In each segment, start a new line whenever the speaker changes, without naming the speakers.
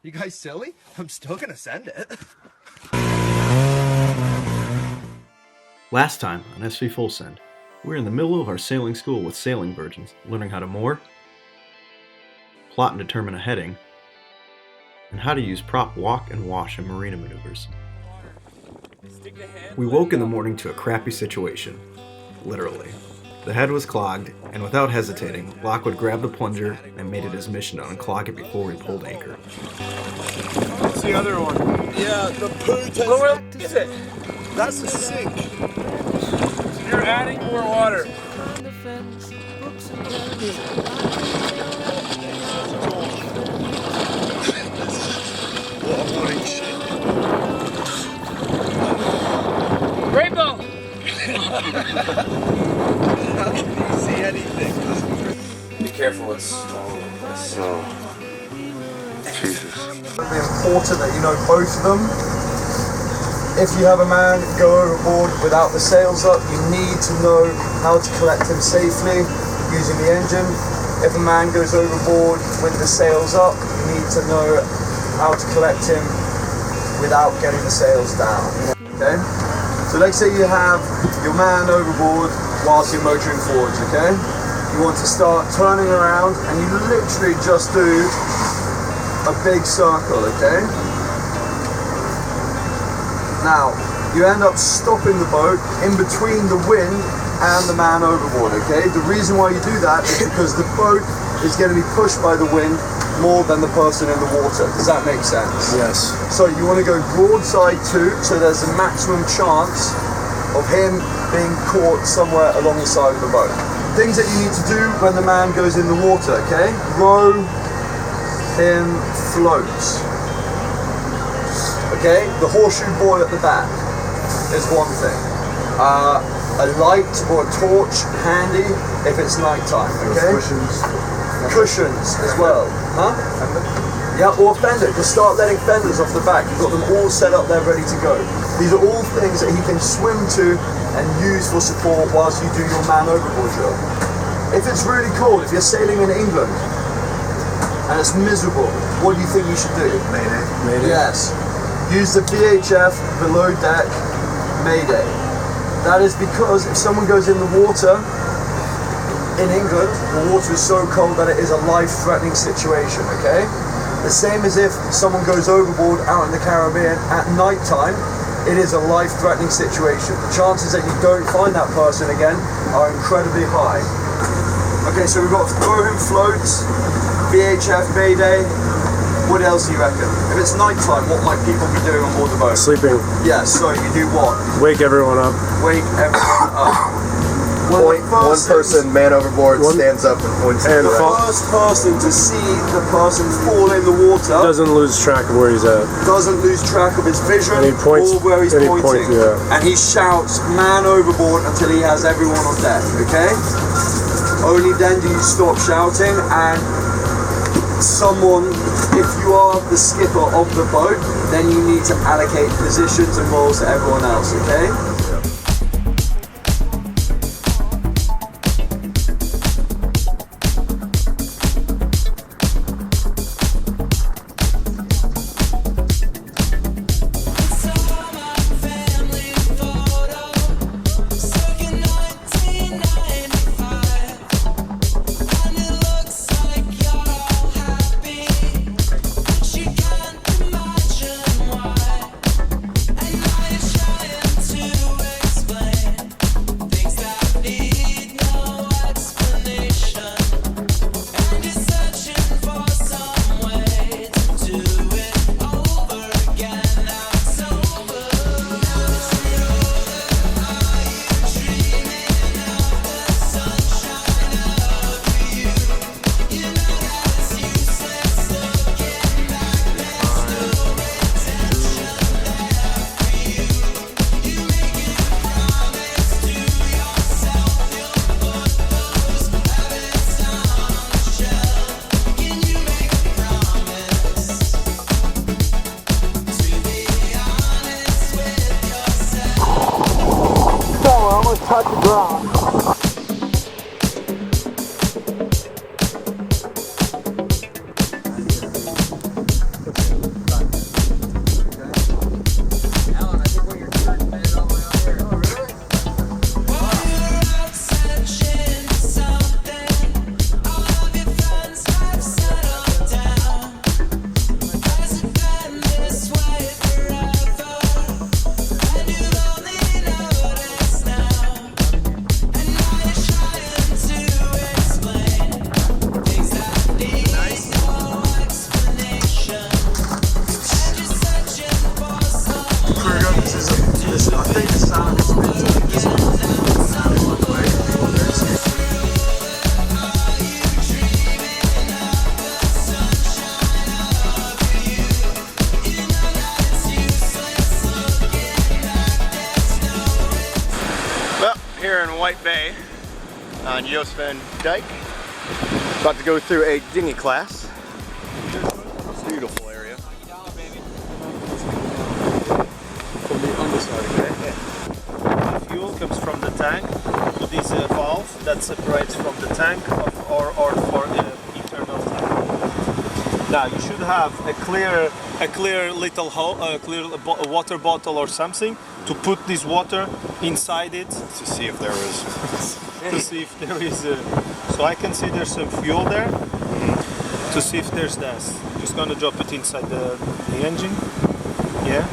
You guys silly? I'm still gonna send it.
Last time on SV Full Send, we're in the middle of our sailing school with sailing virgins, learning how to moor, plot and determine a heading, and how to use prop walk and wash in marina maneuvers. We woke in the morning to a crappy situation. Literally. The head was clogged, and without hesitating, Lockwood grabbed the plunger and made it his mission to unclog it before we pulled anchor.
What's the other one?
Yeah, the poo test.
Where is it?
That's the sink.
You're adding more water. Rainbow!
How can you see anything?
Be careful, it's all over this.
Jesus.
It's important that you know both of them. If you have a man go overboard without the sails up, you need to know how to collect him safely using the engine. If a man goes overboard with the sails up, you need to know how to collect him without getting the sails down. Okay? So let's say you have your man overboard whilst you're motoring forwards, okay? You want to start turning around and you literally just do a big circle, okay? Now, you end up stopping the boat in between the wind and the man overboard, okay? The reason why you do that is because the boat is going to be pushed by the wind more than the person in the water. Does that make sense?
Yes.
So you want to go broadside to, so there's a maximum chance of him being caught somewhere along the side of the boat. Things that you need to do when the man goes in the water, okay? Row him floats. Okay, the horseshoe buoy at the back is one thing. A light or a torch handy if it's nighttime, okay? Cushions as well. Huh? Yeah, or fender. Just start letting fenders off the back. You've got them all set up there ready to go. These are all things that he can swim to and use for support whilst you do your man overboard drill. If it's really cold, if you're sailing in England and it's miserable, what do you think you should do? Mayday. Yes. Use the VHF below deck Mayday. That is because if someone goes in the water in England, the water is so cold that it is a life-threatening situation, okay? The same as if someone goes overboard out in the Caribbean at night time, it is a life-threatening situation. The chances that you don't find that person again are incredibly high. Okay, so we've got throw him floats, VHF Mayday. What else do you reckon? If it's nighttime, what might people be doing on board the boat?
Sleeping.
Yeah, so you do what?
Wake everyone up.
Wake everyone up.
One person, man overboard, stands up and points to
The first person to see the person fall in the water
Doesn't lose track of where he's at.
doesn't lose track of his vision
And he points,
or where he's
and he
pointing.
points, yeah.
And he shouts, man overboard, until he has everyone on deck, okay? Only then do you stop shouting, and someone, if you are the skipper of the boat, then you need to allocate positions and roles to everyone else, okay?
touch the ground.
White Bay on USVI Dike. About to go through a dinghy class. Beautiful area.
From the underside, okay?
Fuel comes from the tank to this valve that separates from the tank or for the internal tank. Now you should have a clear little water bottle or something to put this water inside it
To see if there was.
to see if there is. So I can see there's some fuel there. To see if there's dust. Just gonna drop it inside the engine. Yeah.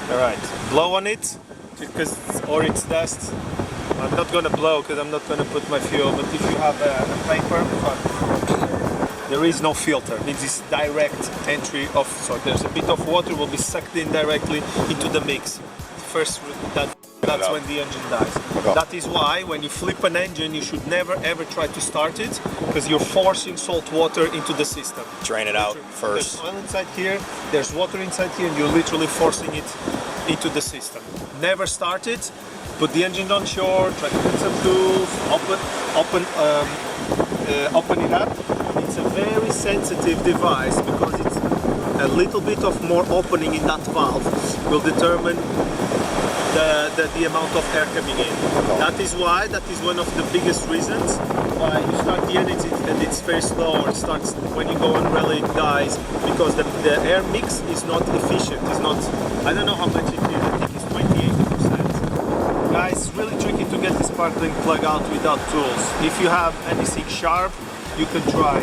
All right. Blow on it or it's dust. I'm not gonna blow because I'm not gonna put my fuel. But if you have a paper, there is no filter. This is direct entry of. So there's a bit of water will be sucked in directly into the mix. First, that's when the engine dies.
Okay.
That is why when you flip an engine, you should never ever try to start it because you're forcing salt water into the system.
Drain it out
There's
first.
oil inside here, there's water inside here, and you're literally forcing it into the system. Never start it, put the engine on shore, try to put some tools, open it up. It's a very sensitive device because it's a little bit of more opening in that valve will determine the amount of air coming in. That is one of the biggest reasons why you start the engine and it's very slow, or it starts when you go on rally it dies because the air mix is not efficient. It's not, I don't know how much it is, I think it's 28%. Guys, it's really tricky to get this sparkling plug out without tools. If you have anything sharp, you can try.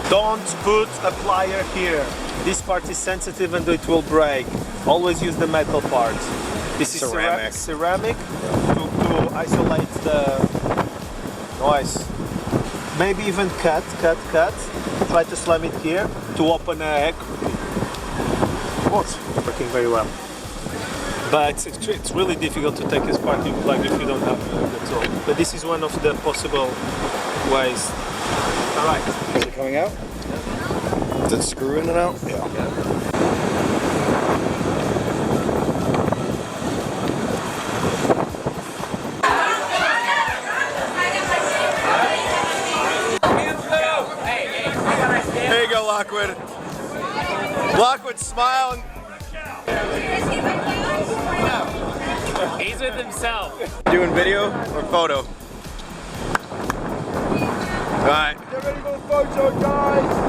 Don't put a plier here. This part is sensitive and it will break. Always use the metal part. This is ceramic to isolate the noise. Maybe even cut. Try to slam it here to open a egg. It's working very well. But it's really difficult to take a sparking plug if you don't have the tool. But this is one of the possible ways. All right.
Is it coming out? Is it screw in and out? Yeah. There you go, Lockwood. Lockwood, smile.
He's with himself.
Doing video or photo? All right.
Get ready for the photo, guys!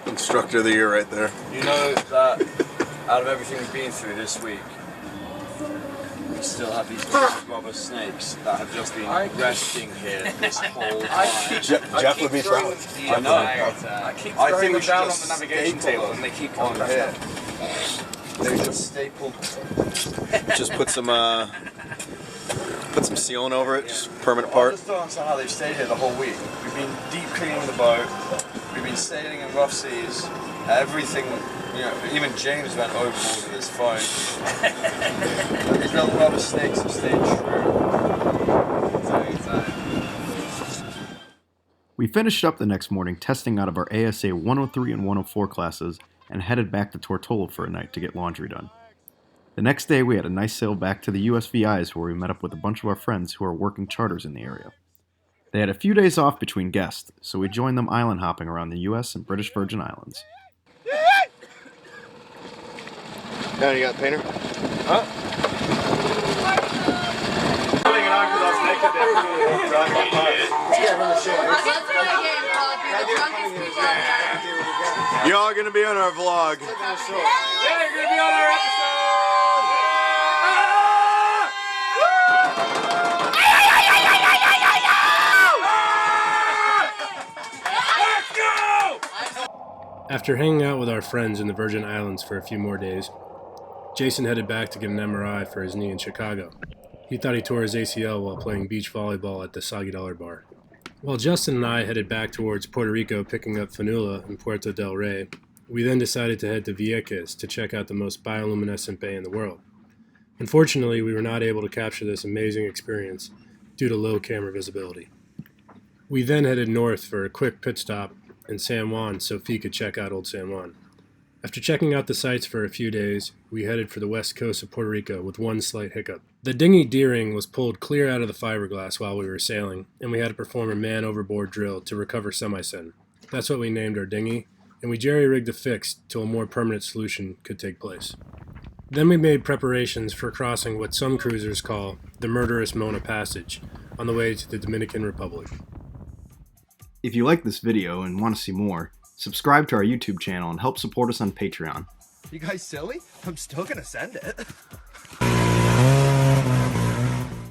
Instructor of the year right there.
You know that out of everything we've been through this week, we still have these rubber snakes that have just been resting here this whole time.
Jeff would be proud.
I know. I think we should down on the navigation table and they keep coming on here. They're just stapled.
Just put some sealant over it, just permanent
I
part.
just don't understand how they've stayed here the whole week. We've been deep cleaning the boat. We've been sailing in rough seas. Everything, you know, even James went overboard with his phone. And these little rubber snakes have stayed true.
We finished up the next morning testing out of our ASA 103 and 104 classes and headed back to Tortola for a night to get laundry done. The next day we had a nice sail back to the USVIs where we met up with a bunch of our friends who are working charters in the area. They had a few days off between guests, so we joined them island hopping around the US and British Virgin Islands.
Now you got the painter?
Huh? Putting it on because I was naked there.
Y'all gonna be on our vlog.
Yeah, you're gonna be on our episode.
After hanging out with our friends in the Virgin Islands for a few more days, Jason headed back to get an MRI for his knee in Chicago. He thought he tore his ACL while playing beach volleyball at the Soggy Dollar Bar. While Justin and I headed back towards Puerto Rico picking up Fanula and Puerto del Rey, we then decided to head to Vieques to check out the most bioluminescent bay in the world. Unfortunately, we were not able to capture this amazing experience due to low camera visibility. We then headed north for a quick pit stop in San Juan so Fee could check out Old San Juan. After checking out the sights for a few days, we headed for the west coast of Puerto Rico with one slight hiccup. The dinghy D-ring was pulled clear out of the fiberglass while we were sailing, and we had to perform a man overboard drill to recover semi-syn. That's what we named our dinghy, and we jerry-rigged the fix till a more permanent solution could take place. Then we made preparations for crossing what some cruisers call the murderous Mona Passage on the way to the Dominican Republic.
If you like this video and want to see more, subscribe to our YouTube channel and help support us on Patreon.
You guys silly? I'm still gonna send it.